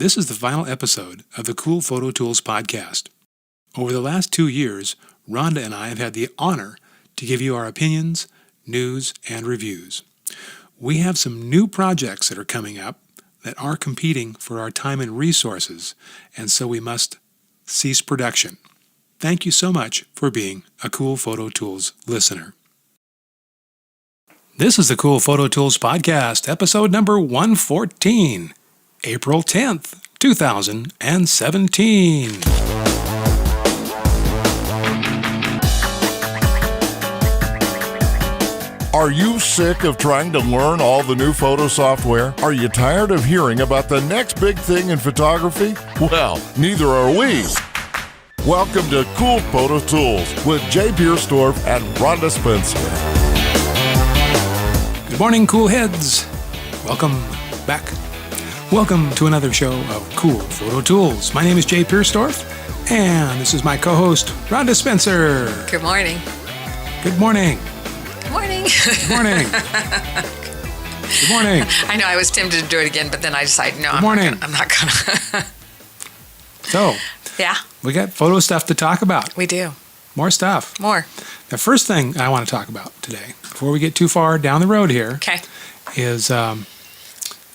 This is the final episode of the CoolPhotoTools podcast. Over the last 2 years, Rhonda and I have had the honor to give you our opinions, news, and reviews. We have some new projects that are coming up that are competing for our time and resources, and so we must cease production. Thank you so much for being a CoolPhotoTools listener. This is the CoolPhotoTools podcast, episode number 114, April 10th, 2017. Are you sick of trying to learn all the new photo software? Are you tired of hearing about the next big thing in photography? Well, neither are we. Welcome to CoolPhotoTools with Jay Pierstorff and Rhonda Spencer. Good morning, cool heads. Welcome back. Welcome to another show of CoolPhotoTools. My name is Jay Pierstorff, and this is my co-host, Rhonda Spencer. Good morning. Good morning. Good morning. Good morning. Good morning. I know I was tempted to do it again, but then I decided, no, Good morning. I'm not gonna. So, Yeah, we got photo stuff to talk about. we do. More stuff. More. The first thing I want to talk about today, before we get too far down the road here, Okay. is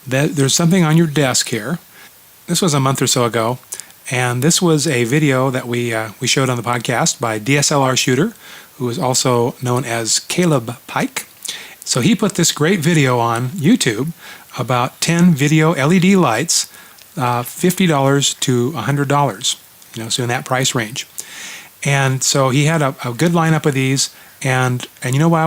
that there's something on your desk here. This was a month or so ago, and this was a video that we showed on the podcast by DSLR shooter, who is also known as Caleb Pike. So he put this great video on YouTube about 10 video LED lights, $50 to $100, so in that price range. And so he had a good lineup of these, and you know what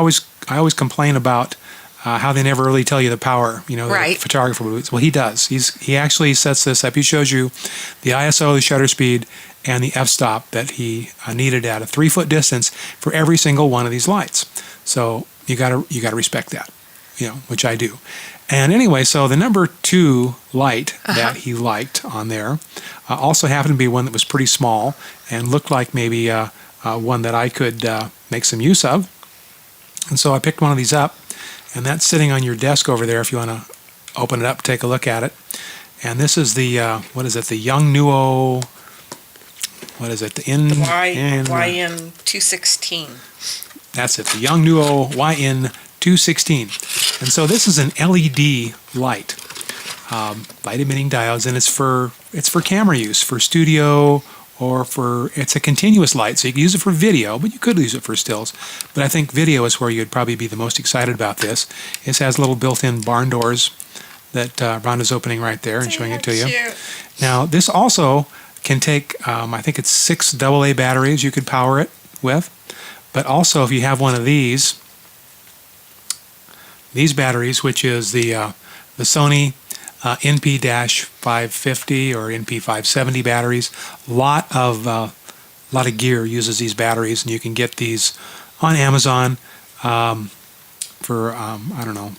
I always complain about how they never really tell you the power, Right. the photographer would. Well, he does. He actually sets this up. He shows you the ISO, the shutter speed, and the f-stop that he needed at a 3-foot distance for every single one of these lights. So you gotta respect that, which I do. And anyway, so the number 2 light that he liked on there also happened to be one that was pretty small and looked like maybe one that I could make some use of. And so I picked one of these up, and that's sitting on your desk over there if you want to open it up, take a look at it. And this is the, the Yuongnuo, the YN216. That's it, the Yuongnuo YN216. And so this is an LED light, light emitting diodes, and it's for camera use, for studio, or it's a continuous light, so you can use it for video, but you could use it for stills. But I think video is where you'd probably be the most excited about this. It has little built-in barn doors that Rhonda's opening right there and showing it to you. Cute. Now, this also can take, I think it's 6 AA batteries you could power it with. But also, if you have one of these batteries, which is the Sony NP-550 or NP-570 batteries, lot of gear uses these batteries, and you can get these on Amazon for I don't know,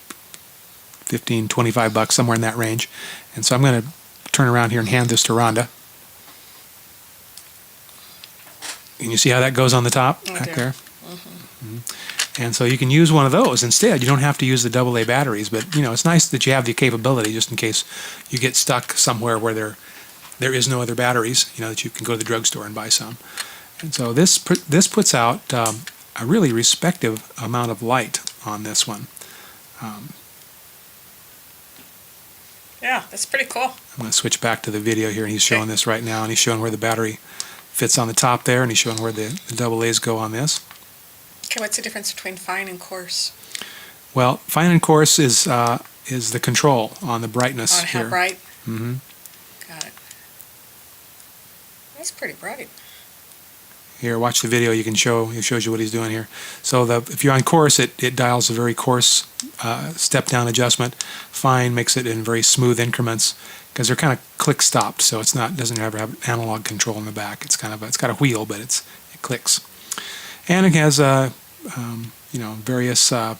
$15, $25, somewhere in that range. And so I'm going to turn around here and hand this to Rhonda. And you see how that goes on the top back there? Mm-hmm. And so you can use one of those instead. You don't have to use the AA batteries, but it's nice that you have the capability just in case you get stuck somewhere where there is no other batteries, that you can go to the drugstore and buy some. And so this puts out a really respective amount of light on this one. Yeah, that's pretty cool. I'm going to switch back to the video here, and he's showing this right now, and he's showing where the battery fits on the top there, and he's showing where the AA's go on this. Okay, what's the difference between fine and coarse? Well, fine and coarse is the control on the brightness On how here. bright? Mm-hmm. Got it. That's pretty bright. Here, watch the video. It shows you what he's doing here. So if you're on coarse, it dials a very coarse step-down adjustment. Fine makes it in very smooth increments because they're kind of click-stopped, so doesn't ever have analog control in the back. It's got a wheel, but it clicks. And it has various the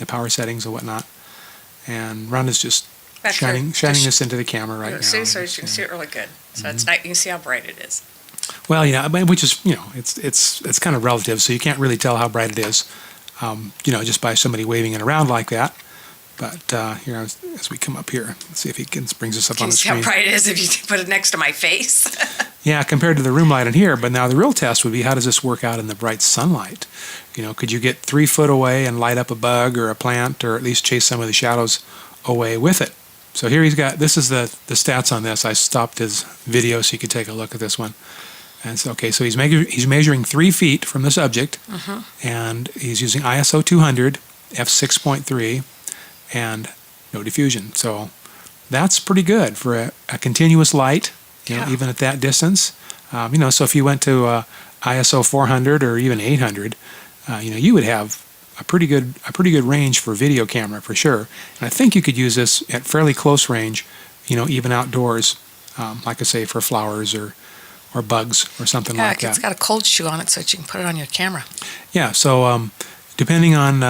power settings and whatnot. And Rhonda's just shining this into the camera right now. So you can see it really good. So it's nice. You can see how bright it is. Well, which is it's kind of relative, so you can't really tell how bright it is, just by somebody waving it around like that. But here, as we come up here, let's see if he brings us up Can on you the see screen. how bright it is if you put it next to my face? Yeah, compared to the room light in here. But now the real test would be, how does this work out in the bright sunlight? Could you get 3 foot away and light up a bug or a plant, or at least chase some of the shadows away with it? So here this is the stats on this. I stopped his video so you could take a look at this one. And so, okay, so he's measuring 3 feet from the subject, and he's using ISO 200, f6.3, and no diffusion. So that's pretty good for a continuous light, even at that distance. So if you went to ISO 400 or even 800, you would have a pretty good range for video camera for sure. And I think you could use this at fairly close range, even outdoors, like I say, for flowers or bugs or something like that. It's got a cold shoe on it so that you can put it on your camera. Yeah. So depending on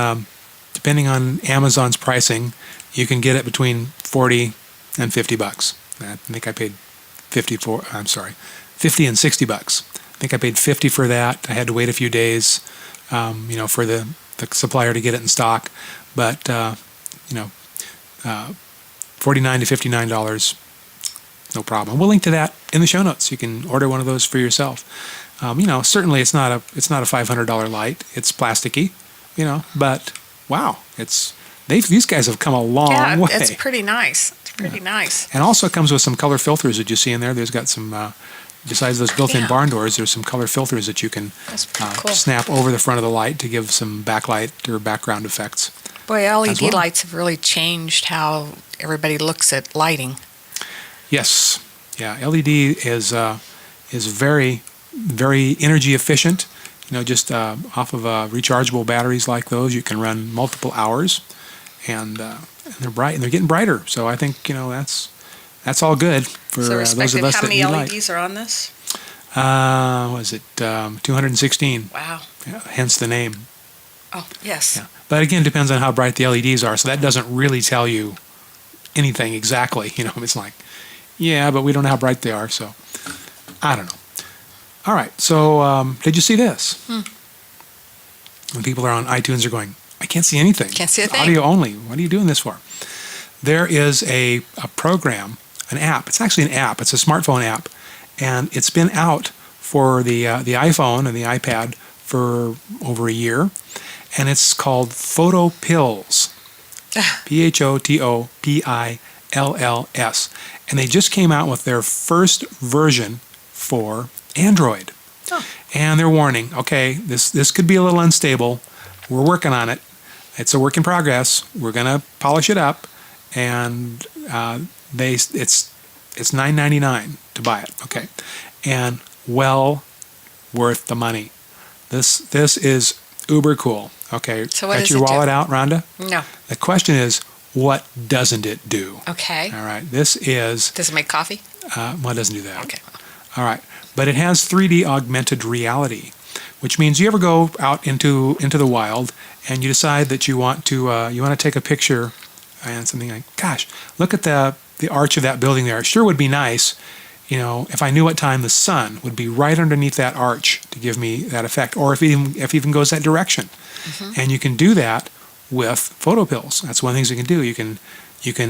Amazon's pricing, you can get it between $40 and $50. I think I paid $50 and $60. I think I paid $50 for that. I had to wait a few days, for the supplier to get it in stock. But $49 to $59, no problem. We'll link to that in the show notes. You can order one of those for yourself. Certainly it's not a $500 light. It's plasticky, but wow, these guys have come a long way. It's pretty nice. It's pretty nice. And also it comes with some color filters that you see in there. There's got some, besides those built-in barn doors, there's some color filters that you can cool. snap over the front of the light to give some backlight or background effects. Boy, LED well. lights have really changed how everybody looks at lighting. Yes. Yeah, LED is very, very energy efficient. Just off of rechargeable batteries like those, you can run multiple hours, and they're bright, and they're getting brighter. So I think that's all good for So those of respective, us how that many need light. LEDs are on this? Was it 216? Wow. Yeah, hence the name. Oh, yes. Yeah. But again, it depends on how bright the LEDs are. So that doesn't really tell you anything exactly. It's like, yeah, but we don't know how bright they are. So I don't know. All right. So did you see this? When people are on iTunes, they're going, I can't see anything. Can't see a It's thing. audio only. What are you doing this for? There is a program, an app. It's actually an app. It's a smartphone app. And it's been out for the iPhone and the iPad for over a year. And it's called PhotoPills. PhotoPills. And they just came out with their first version for Android. Oh. And they're warning, okay, this could be a little unstable. We're working on it. It's a work in progress. We're going to polish it up. And it's $9.99 to buy it. Okay. And well worth the money. This is uber cool. Okay. So what Got does your it do? wallet out, Rhonda? No. The question is, what doesn't it do? Okay. All right. This is, Does it make coffee? well, it doesn't do that. Okay. All right. But it has 3D augmented reality, which means you ever go out into the wild and you decide that you want to take a picture and something like, gosh, look at the arch of that building there. It sure would be nice, if I knew what time the sun would be right underneath that arch to give me that effect, or if it even goes that direction. And you can do that with PhotoPills. That's one of the things you can do. You can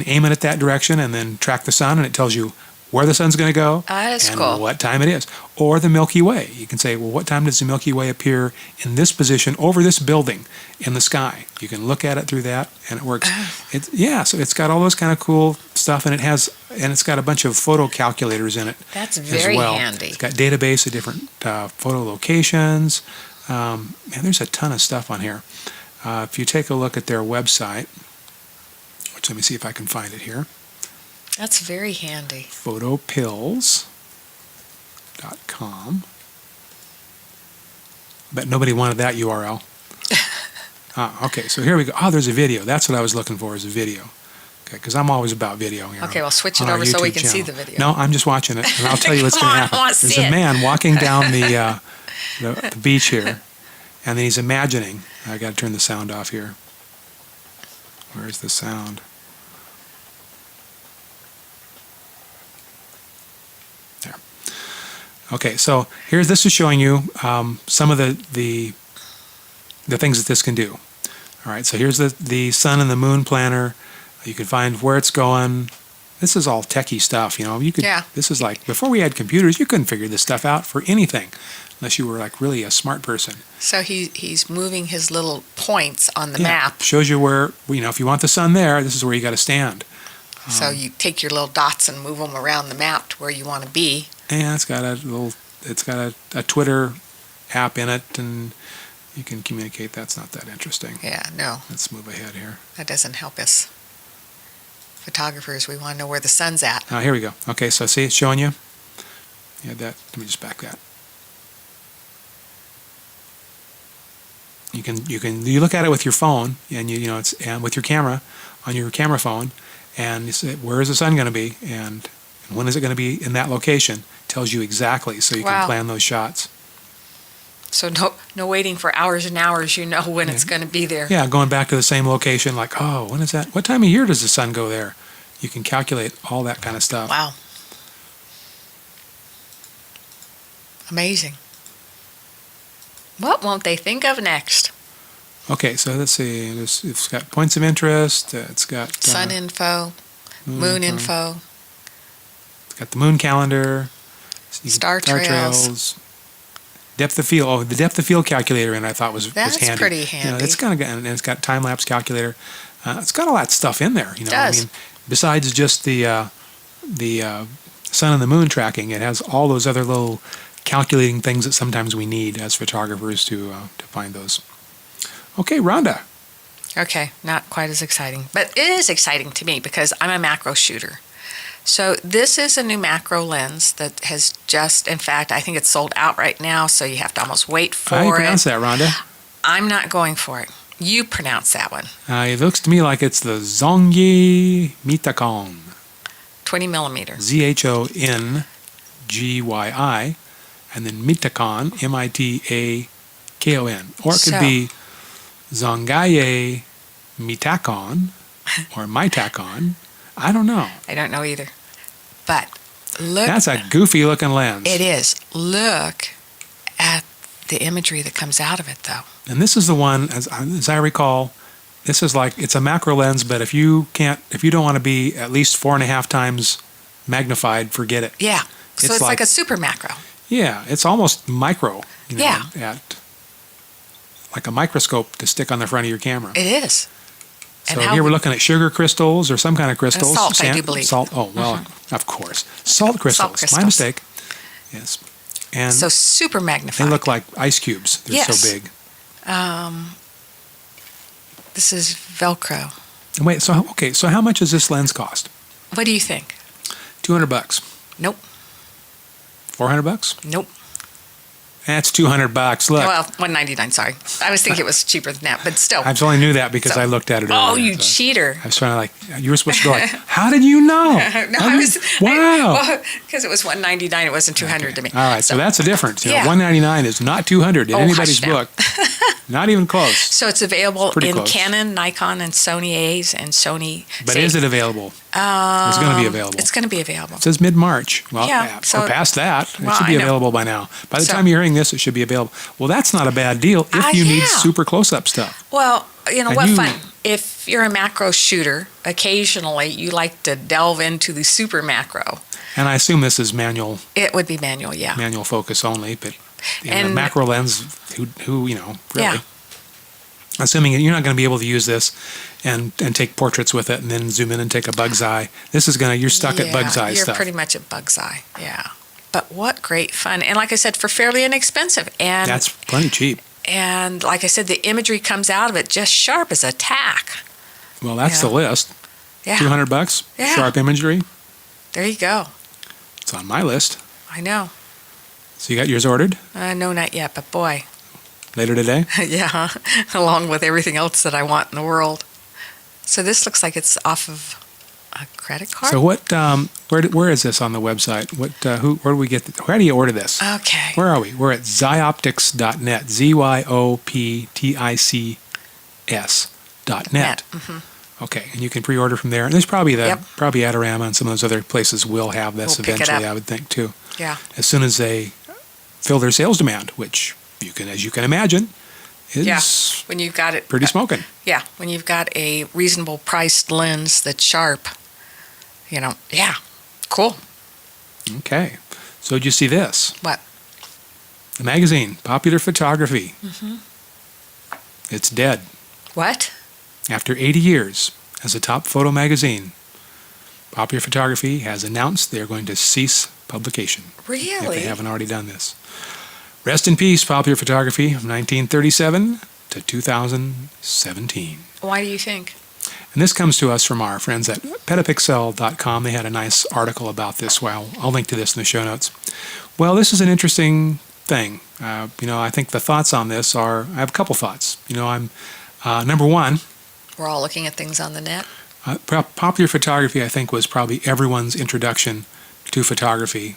aim it at that direction and then track the sun, and it tells you where the sun's going to go That's and cool. what time it is. Or the Milky Way. You can say, well, what time does the Milky Way appear in this position over this building in the sky? You can look at it through that, and it works. So it's got all those kind of cool stuff, and it's got a bunch of photo calculators in it. That's as very well. handy. It's got database of different photo locations. And there's a ton of stuff on here. If you take a look at their website, which let me see if I can find it here. That's very handy. PhotoPills.com. Bet nobody wanted that URL. Okay, so here we go. Oh, there's a video. That's what I was looking for, is a video. Okay, because I'm always about video here. Okay, well, switch it on our over so we YouTube can see channel. the video. No, I'm just watching it, and I'll tell you what's Come going to on, I happen. wanna see There's a it. man walking down the beach here, and then he's imagining. I got to turn the sound off here. Where's the sound? There. Okay, so this is showing you some of the things that this can do. All right, so here's the sun and the moon planner. You can find where it's going. This is all techie stuff, you know. You could. Yeah. This is like before we had computers, you couldn't figure this stuff out for anything, unless you were like really a smart person. So he's moving his little points on the map. Shows you where, you know, if you want the sun there, this is where you got to stand. So you take your little dots and move them around the map to where you want to be. And it's got a Twitter app in it, and you can communicate. That's not that interesting. Yeah, no, Let's move ahead here. that doesn't help us. Photographers, we want to know where the sun's at. Here we go. Okay, so see, it's showing you. Yeah, that. Let me just back that. You look at it with your phone, and and with your camera on your camera phone, and you say, where is the sun going to be, and when is it going to be in that location? Tells you exactly, so you can plan those shots. So no waiting for hours and hours. You know when it's going to be there. Yeah, going back to the same location, like, oh, when is that? What time of year does the sun go there? You can calculate all that kind of stuff. Wow. Amazing. What won't they think of next? Okay, so let's see. It's got points of interest. It's got Sun info, moon info. It's got the moon calendar. Star trails. Depth of field. Oh, the depth of field calculator, and I thought was handy. That's pretty handy. You know, it's kind of and it's got time lapse calculator. It's got all that stuff in there. You know, It does. I mean, besides just the sun and the moon tracking, it has all those other little calculating things that sometimes we need as photographers to find those. Okay, Rhonda. Okay, not quite as exciting, but it is exciting to me because I'm a macro shooter. So this is a new macro lens that has just, in fact, I think it's sold out right now, so you have to almost wait for it. How do you pronounce that, Rhonda? I'm not going for it. You pronounce that one. It looks to me like it's the Zhongyi Mitacon. 20 millimeter. Zhongyi, and then Mitacon, Mitakon. Or it could be Zhongyi Mitacon or Mitacon. I don't know. I don't know either. But look. That's a goofy looking lens. It is. Look at the imagery that comes out of it, though. And this is the one, as I recall, this is like, it's a macro lens, but if you don't want to be at least 4.5 times magnified, forget it. Yeah. So it's like a super macro. Yeah, it's almost micro. Yeah. At like a microscope to stick on the front of your camera. It is. So here we're looking at sugar crystals or some kind of crystals. Salt, I do believe. Salt. Oh, well, of course. Salt crystals. crystals. My mistake. Yes. And So super magnified. they look like ice cubes. They're so big. This is Velcro. And wait, so how much does this lens cost? What do you think? $200. Nope. $400? Nope. That's $200. Look. Well, $199, sorry. I was thinking it was cheaper than that, but still. I only knew that because I looked at it earlier. Oh, you so cheater. I was trying to you were supposed to go like, how did you know? Wow. Because it was $199, it wasn't $200 to me. All right, so that's the difference. Yeah. $199 is not $200 in anybody's hush now. book. Not even close. So it's available Pretty in close. Canon, Nikon, and Sony A's and Sony. But is it available? It's going to be available. It's going to be available. It says mid-March. Well, Yeah, so- or past that. It Well, should be I know. available by now. By the So- time you're hearing this, it should be available. Well, that's not a bad deal if you need Yeah. super close-up stuff. Well, you know And what you- fun. If you're a macro shooter, occasionally you like to delve into the super macro. And I assume this is manual It would be manual, yeah. focus only, but in a And- macro lens, who really. Yeah. Assuming you're not going to be able to use this and take portraits with it and then zoom in and take a bug's eye. This is you're stuck at bug's eye You're stuff. pretty much at bug's eye, yeah. But what great fun. And like I said, for fairly inexpensive. And That's plenty cheap. And like I said, the imagery comes out of it just sharp as a tack. Well, that's Yeah. the list. Yeah. $200, Yeah. sharp imagery. There you go. It's on my list. I know. So you got yours ordered No, not yet, but boy. later today? Yeah, along with everything else that I want in the world. So this looks like it's off of a credit card? So what? Where is this on the website? What? Where do we get? Where do you order this? Okay. Where are we? We're at zyoptics.net. ZYOPTICS.net. Okay, and you can pre-order from there. And there's probably probably Adorama and some of those other places will have this We'll pick it eventually. up. I would think too. Yeah. As soon as they fill their sales demand, which you can, as you can imagine, is when you've got it pretty smoking. Yeah, when you've got a reasonable priced lens that's sharp, yeah, cool. Okay. So did you see this? What? The magazine, Popular Photography. It's dead. What? After 80 years as a top photo magazine, Popular Photography has announced they're going to cease publication. Really? If they haven't already done this. Rest in peace, Popular Photography, from 1937 to 2017. Why do you think? And this comes to us from our friends at petapixel.com. They had a nice article about this. Well, I'll link to this in the show notes. Well, this is an interesting thing. I think the thoughts on this are, I have a couple thoughts. I'm, number one, We're all looking at things on the net. Popular Photography, I think, was probably everyone's introduction to photography,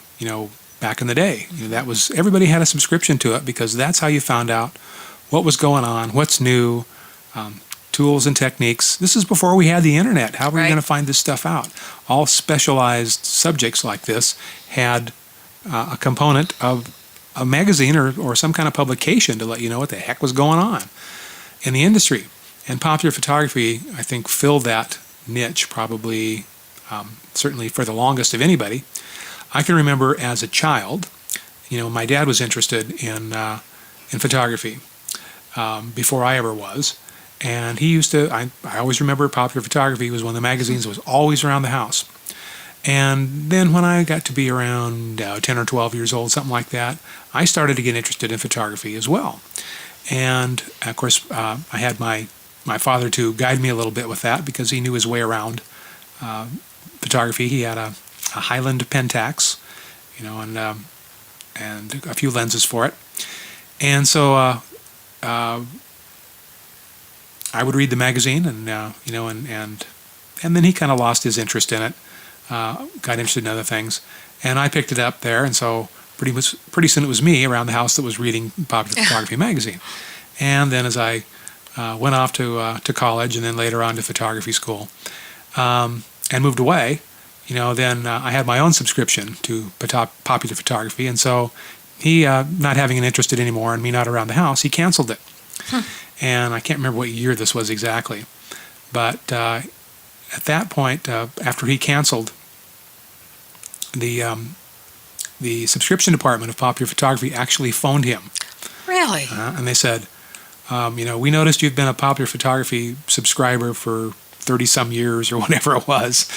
back in the day. That was, everybody had a subscription to it because that's how you found out what was going on, what's new, tools and techniques. This is before we had the internet. How were we Right. going to find this stuff out? All specialized subjects like this had a component of a magazine or some kind of publication to let you know what the heck was going on in the industry. And Popular Photography, I think, filled that niche probably, certainly for the longest of anybody. I can remember as a child, my dad was interested in photography before I ever was. And he used to, I always remember Popular Photography was one of the magazines that was always around the house. And then when I got to be around 10 or 12 years old, something like that, I started to get interested in photography as well. And of course, I had my father to guide me a little bit with that because he knew his way around photography. He had a Highland Pentax, and a few lenses for it. And so I would read the magazine, and and then he kind of lost his interest in it, got interested in other things, and I picked it up there, and so pretty soon it was me around the house that was reading Popular Photography magazine. And then as I went off to college, and then later on to photography school, and moved away, then I had my own subscription to Popular Photography, and so he, not having an interest in it anymore, and me not around the house, he canceled it. And I can't remember what year this was exactly. But at that point, after he canceled, the subscription department of Popular Photography actually phoned him. Really? And they said, we noticed you've been a Popular Photography subscriber for 30-some years or whatever it was,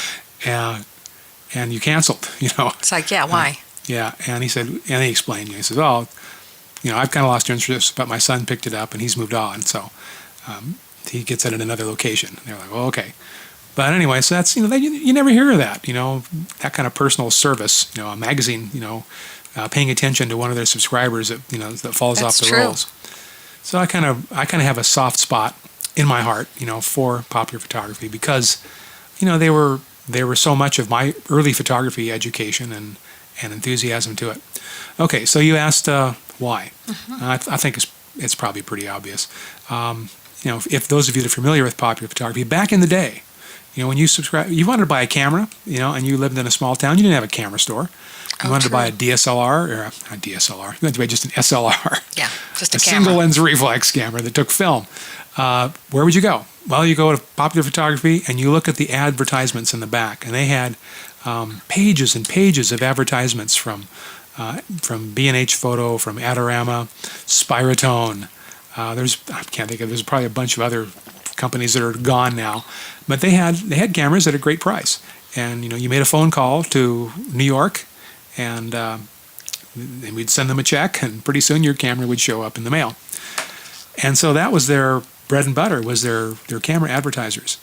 and you canceled, It's like, yeah, why? Yeah, and he said, and he explained, he says, oh, I've kind of lost interest, but my son picked it up and he's moved on, so he gets it at another location. And they're like, well, okay. But anyway, so that's, you never hear of that, that kind of personal service, a magazine, paying attention to one of their subscribers that, that falls That's off the true. rolls. So I kind of have a soft spot in my heart, for Popular Photography because, they were so much of my early photography education and enthusiasm to it. Okay, so you asked why. I think it's probably pretty obvious. If those of you that are familiar with Popular Photography, back in the day, when you subscribe, you wanted to buy a camera, and you lived in a small town, you didn't have a camera store. You wanted to buy a DSLR, or a DSLR, you wanted to buy just an SLR. Yeah, just a camera. Single lens reflex camera that took film. Where would you go? Well, you go to Popular Photography and you look at the advertisements in the back, and they had pages and pages of advertisements from B&H Photo, from Adorama, Spiritone. There's probably a bunch of other companies that are gone now, but they had cameras at a great price. And you made a phone call to New York, and we'd send them a check, and pretty soon your camera would show up in the mail. And so that was their bread and butter, was their camera advertisers.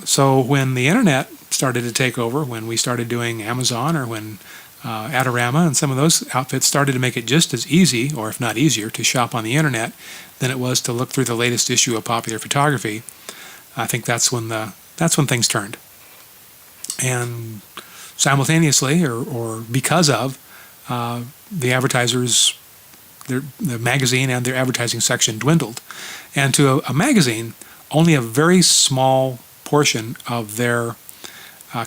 So when the internet started to take over, when we started doing Amazon, or when Adorama and some of those outfits started to make it just as easy, or if not easier, to shop on the internet than it was to look through the latest issue of Popular Photography, I think that's when things turned. And simultaneously, or because of the advertisers, the magazine and their advertising section dwindled, and to a magazine, only a very small portion of their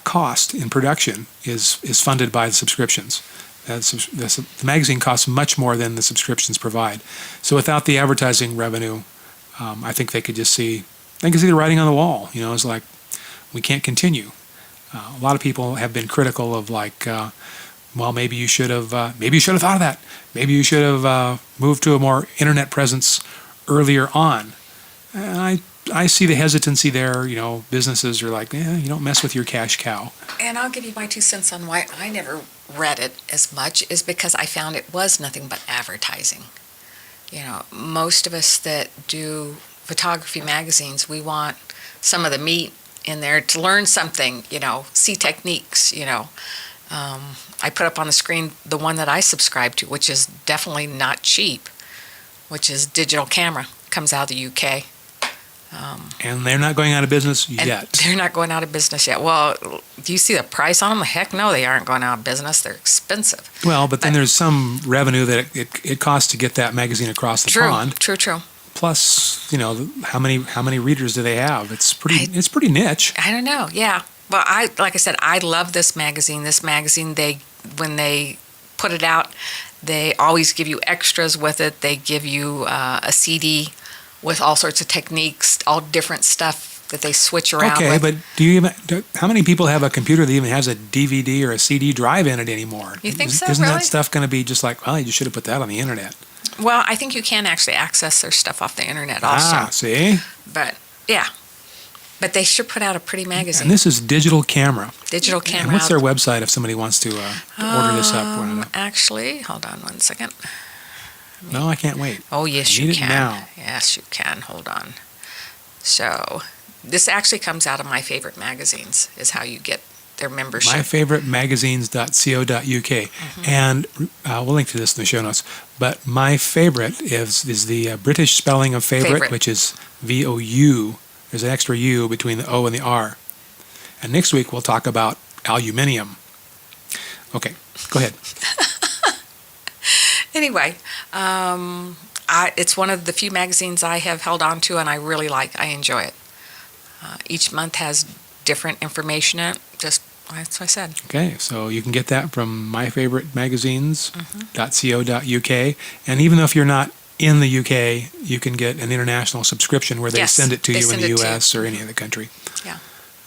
cost in production is funded by the subscriptions. The magazine costs much more than the subscriptions provide. So without the advertising revenue, I think they could see the writing on the wall. It's like, we can't continue. A lot of people have been critical of well, maybe you should have thought of that. Maybe you should have moved to a more internet presence earlier on. And I see the hesitancy there. Businesses are like, you don't mess with your cash cow. And I'll give you my 2 cents on why I never read it as much, is because I found it was nothing but advertising. Most of us that do photography magazines, we want some of the meat in there to learn something, see techniques, I put up on the screen the one that I subscribe to, which is definitely not cheap, which is Digital Camera. Comes out of the UK. And they're not going out of business yet. They're not going out of business yet. Well, do you see the price on them? Heck no, they aren't going out of business. They're expensive. Well, but then there's some revenue that it costs to get that magazine across the pond. True. Plus, how many readers do they have? It's pretty niche. I don't know. Yeah. Well, like I said, I love this magazine. This magazine, when they put it out, they always give you extras with it. They give you a CD with all sorts of techniques, all different stuff that they switch around with. Okay, but how many people have a computer that even has a DVD or a CD drive in it anymore? You think so, Isn't really? that stuff going to be just like, well, you should have put that on the internet? Well, I think you can actually access their stuff off the internet also. See? But, yeah. But they should put out a pretty magazine. And this is Digital Camera. Digital Camera. And what's their website if somebody wants to order this up? Actually, hold on 1 second. No, I can't wait. Oh, yes, I need you it can. now. Yes, you can. Hold on. So, this actually comes out of My Favorite Magazines, is how you get their membership. myfavoritemagazines.co.uk. And we'll link to this in the show notes. But my favorite is the British spelling of favorite, which is VOU. There's an extra U between the O and the R. And next week we'll talk about aluminium. Okay, go ahead. Anyway, it's one of the few magazines I have held on to and I really like. I enjoy it. Each month has different information in it. Just, that's what I said. Okay, so you can get that from myfavoritemagazines.co.uk. And even though if you're not in the UK, you can get an international subscription where they send it to you in the US or any other country. Yeah.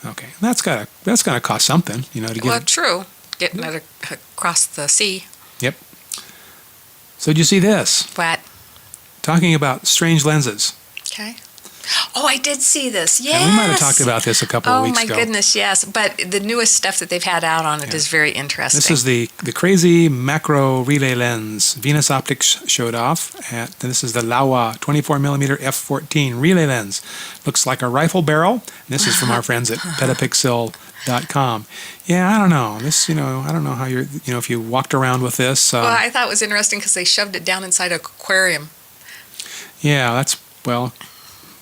Okay, that's gotta cost something, to get. Well, true. Getting it across the sea. Yep. So did you see this? What? Talking about strange lenses. Okay. Oh, I did see this. Yes. And we might have talked about this a couple of weeks ago. Oh, my goodness, yes. But the newest stuff that they've had out on it is very interesting. This is the crazy macro relay lens. Venus Optics showed off. This is the Laowa 24mm f14 relay lens. Looks like a rifle barrel. This is from our friends at petapixel.com. Yeah, I don't know. This, I don't know how if you walked around with this. Well, I thought it was interesting because they shoved it down inside an aquarium. Yeah,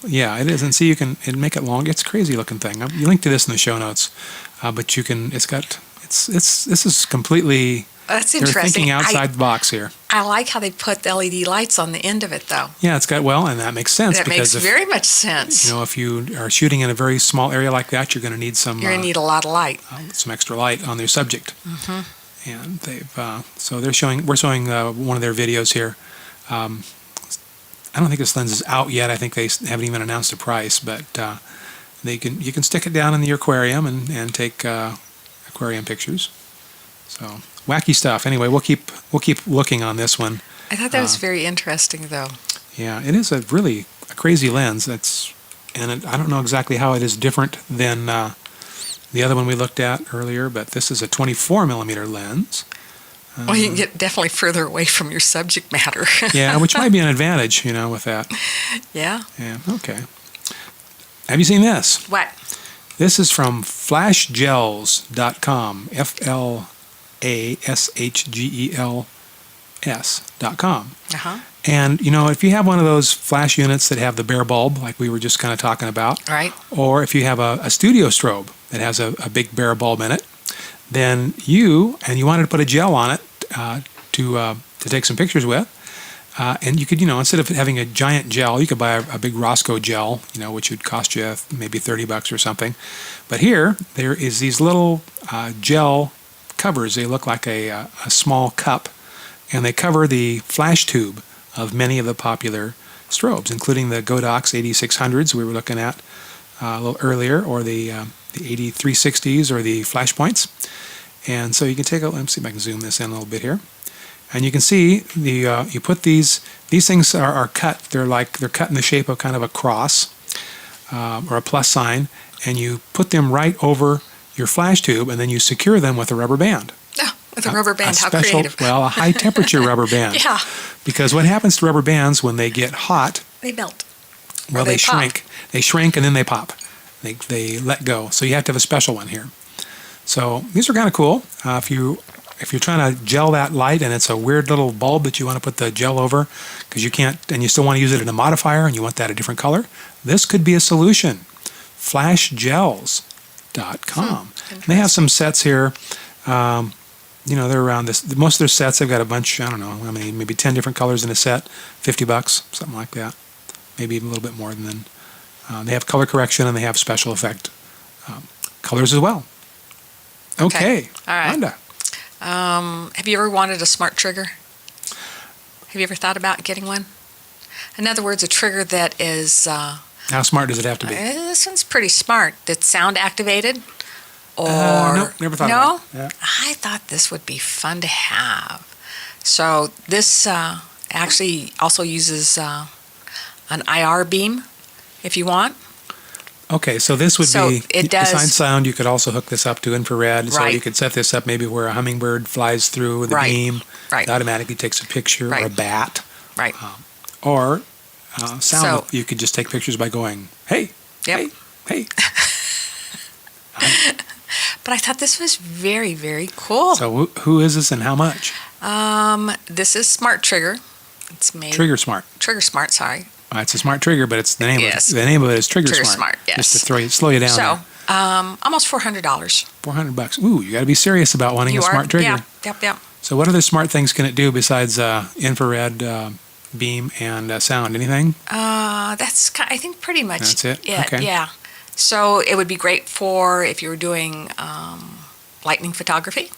yeah, it is. And see, it'd make it long. It's a crazy looking thing. You link to this in the show notes, but this is completely. That's they're interesting. thinking outside the box here. I like how they put the LED lights on the end of it, though. Yeah, and that makes sense. That makes very much sense. If you are shooting in a very small area like that, you're going to need some. You're going to need a lot of light. Some extra light on their subject. Mm-hmm. And we're showing one of their videos here. I don't think this lens is out yet. I think they haven't even announced a price, but you can stick it down in the aquarium and take aquarium pictures. So wacky stuff. Anyway, we'll keep looking on this one. I thought that was very interesting, though. Yeah, it is a crazy lens. I don't know exactly how it is different than the other one we looked at earlier, but this is a 24mm lens. Well, you can get definitely further away from your subject matter. Yeah, which might be an advantage, with that. Yeah. Yeah, okay. Have you seen this? What? This is from FlashGels.com, FlashGels.com. Uh-huh. And, if you have one of those flash units that have the bare bulb, like we were just kind of talking about, right? Or if you have a studio strobe that has a big bare bulb in it, then you wanted to put a gel on it to take some pictures with, and you could, instead of having a giant gel, you could buy a big Roscoe gel, which would cost you maybe $30 or something. But here, there is these little gel covers. They look like a small cup, and they cover the flash tube of many of the popular strobes, including the Godox 8600s we were looking at a little earlier, or the 8360s, or the flash points. And so you can take a, let me see if I can zoom this in a little bit here. And you can see the you put these things are cut. They're cut in the shape of kind of a cross or a plus sign, and you put them right over your flash tube, and then you secure them with a rubber band. Oh, with a rubber band, how special, creative. Well, a high temperature rubber band. Yeah. Because what happens to rubber bands when they get hot? They melt. Well, they pop. shrink. They shrink and then they pop. They let go. So you have to have a special one here. So these are kind of cool. If you're trying to gel that light and it's a weird little bulb that you want to put the gel over because you can't, and you still want to use it in a modifier and you want that a different color, this could be a solution. FlashGels.com. And they have some sets here. They're around this. Most of their sets, they've got a bunch, I don't know, maybe 10 different colors in a set, $50, something like that. Maybe even a little bit more than that. They have color correction and they have special effect colors as well. Okay. All right. Rhonda. Have you ever wanted a smart trigger? Have you ever thought about getting one? In other words, a trigger that is... How smart does it have to be? This one's pretty smart. That's sound activated. Or nope, never thought about it. No? Yeah. I thought this would be fun to have. So this actually also uses an IR beam, if you want. Okay, so this would be, it does, besides sound, you could also hook this up to infrared. So right. you could set this up maybe where a hummingbird flies through the right. beam. Right. It automatically takes a picture, right. or a bat. Right. Or sound, So, you could just take pictures by going, hey, yep. hey. But I thought this was very, very cool. So who is this and how much? This is Smart Trigger. It's made Trigger Smart. Trigger Smart, sorry. It's a smart trigger, but it's the name Yes. of it. The name of it is Trigger Trigger Smart. Smart, yes. Just to slow you down. So, there. almost $400. $400. Ooh, you got to be serious about wanting You a are? smart trigger. Yeah, yep. So what other smart things can it do besides infrared beam and sound? Anything? That's, I think, pretty much That's it? Okay. Yeah. So it would be great for if you were doing lightning photography.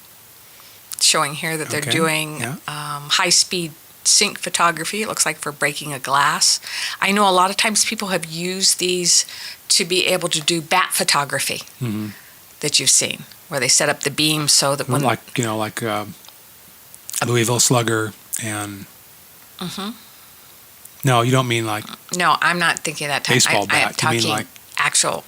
It's showing here that they're Okay, doing yeah. high-speed sync photography. It looks like for breaking a glass. I know a lot of times people have used these to be able to do bat photography that you've seen, where they set up the beam so that when... Like Louisville Slugger and... No, you don't mean like No, I'm not thinking that type. baseball I am bat. You talking mean like actual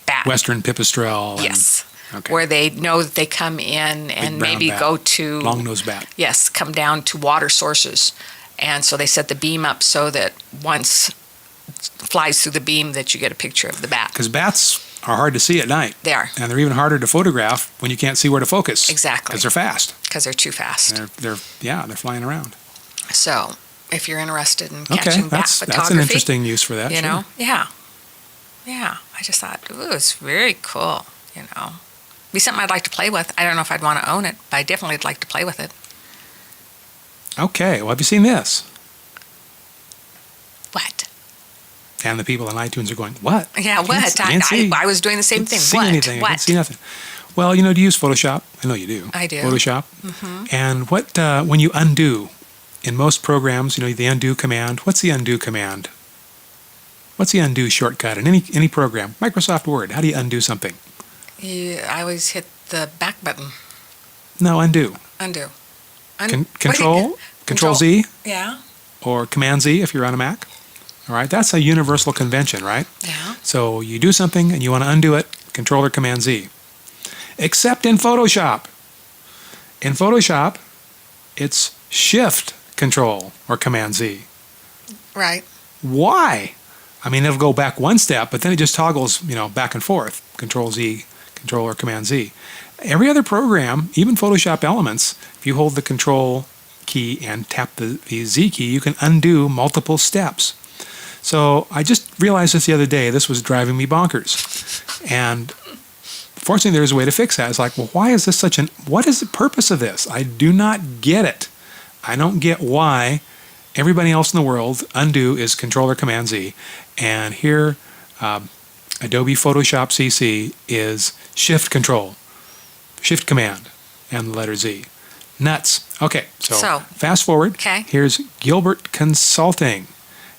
bat. Western Pipistrelle. And, Yes. okay. Where they know that they come in and brown maybe bat. go to... Long-nosed bat. Yes, come down to water sources. And so they set the beam up so that once it flies through the beam that you get a picture of the bat. Because bats are hard to see at night. They are. And they're even harder to photograph when you can't see where to focus. Exactly. Because they're fast. Because they're too fast. They're flying around. So if you're interested in Okay, catching bat that's photography... an interesting use for that. You sure. know? Yeah. Yeah. I just thought, ooh, it's very cool, Be something I'd like to play with. I don't know if I'd want to own it, but I definitely would like to play with it. Okay, well, have you seen this? What? And the people on iTunes are going, what? Yeah, what? Can't see. I was doing the same Can't thing. see What? anything. I What? can't see nothing. Well, do you use Photoshop? I know you do. I do. Photoshop. And what when you undo, in most programs, the undo command. What's the undo command? What's the undo shortcut in any program? Microsoft Word. How do you undo something? I always hit the back button. No, undo. Undo. Control Z Yeah. or Command Z if you're on a Mac. All right, that's a universal convention, right? Yeah. So you do something and you want to undo it, Control or Command Z. Except in Photoshop. In Photoshop, it's Shift Control or Command Z. Right. Why? It'll go back one step, but then it just toggles, back and forth. Control Z, Control or Command Z. Every other program, even Photoshop Elements, if you hold the Control key and tap the Z key, you can undo multiple steps. So I just realized this the other day. This was driving me bonkers. And fortunately, there's a way to fix that. It's like, well, why is this what is the purpose of this? I do not get it. I don't get why everybody else in the world, undo is Control or Command Z. And here, Adobe Photoshop CC is Shift Control, Shift Command. and the letter Z. Nuts. Okay, so fast forward. Okay. Here's Gilbert Consulting.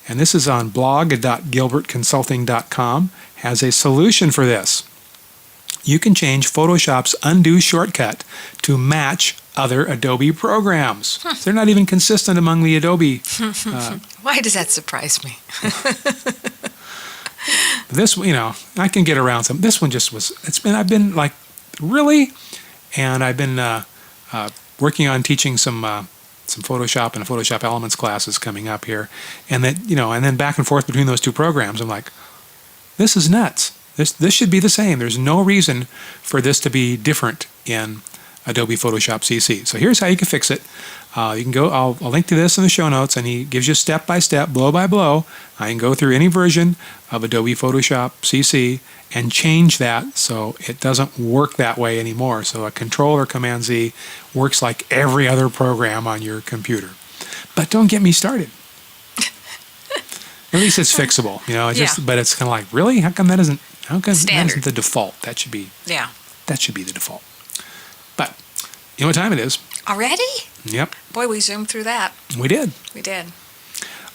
And this is on blog.gilbertconsulting.com. Has a solution for this. You can change Photoshop's undo shortcut to match other Adobe programs. They're not even consistent among the Adobe. Why does that surprise me? This, I can get around some. This one just was, I've been like, really? And I've been working on teaching some Photoshop and Photoshop Elements classes coming up here. And that, and then back and forth between those two programs, I'm like, this is nuts. This should be the same. There's no reason for this to be different in Adobe Photoshop CC. So here's how you can fix it. You can go, I'll link to this in the show notes, and he gives you step by step, blow by blow. I can go through any version of Adobe Photoshop CC and change that so it doesn't work that way anymore. So a Control or Command Z works like every other program on your computer. But don't get me started. At least it's fixable, but it's kind of like, really? How come that isn't the default? That should be the default. But you know what time it is? Already? Yep. Boy, we zoomed through that. We did. We did.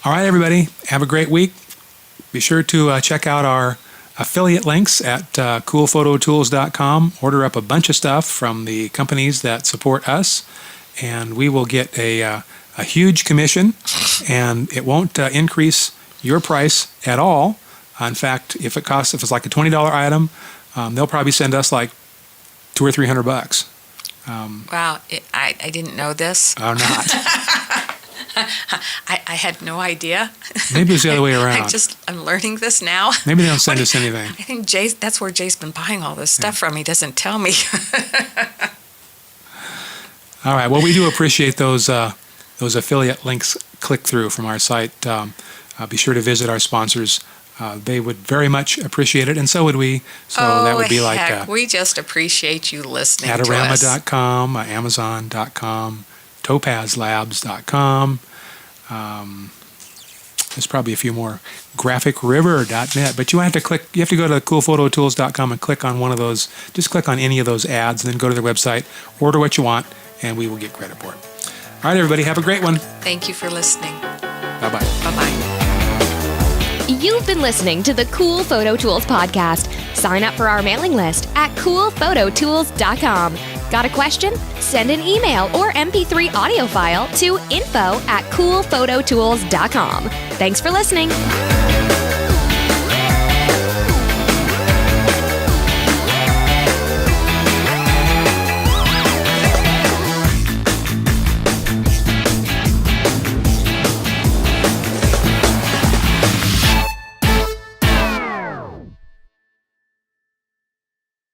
All right, everybody. Have a great week. Be sure to check out our affiliate links at CoolPhotoTools.com. Order up a bunch of stuff from the companies that support us, and we will get a huge commission, and it won't increase your price at all. In fact, if it's like a $20 item, they'll probably send us like $200 or $300. Wow, I didn't know this. Oh, not. I had no idea. Maybe it's the other way around. I'm learning this now. Maybe they don't send us anything. I think that's where Jay's been buying all this stuff from. He doesn't tell me. All right. Well, we do appreciate those affiliate links click through from our site. Be sure to visit our sponsors. They would very much appreciate it, and so would we. So that would be like we just appreciate you listening to us. Adorama.com, Amazon.com, TopazLabs.com. There's probably a few more. GraphicRiver.net, but you have to go to CoolPhotoTools.com and click on one of those. Just click on any of those ads, and then go to their website, order what you want, and we will get credit for it. All right, everybody, have a great one. Thank you for listening. Bye-bye. Bye-bye. You've been listening to the Cool Photo Tools podcast. Sign up for our mailing list at CoolPhotoTools.com. Got a question? Send an email or MP3 audio file to info@CoolPhotoTools.com. Thanks for listening.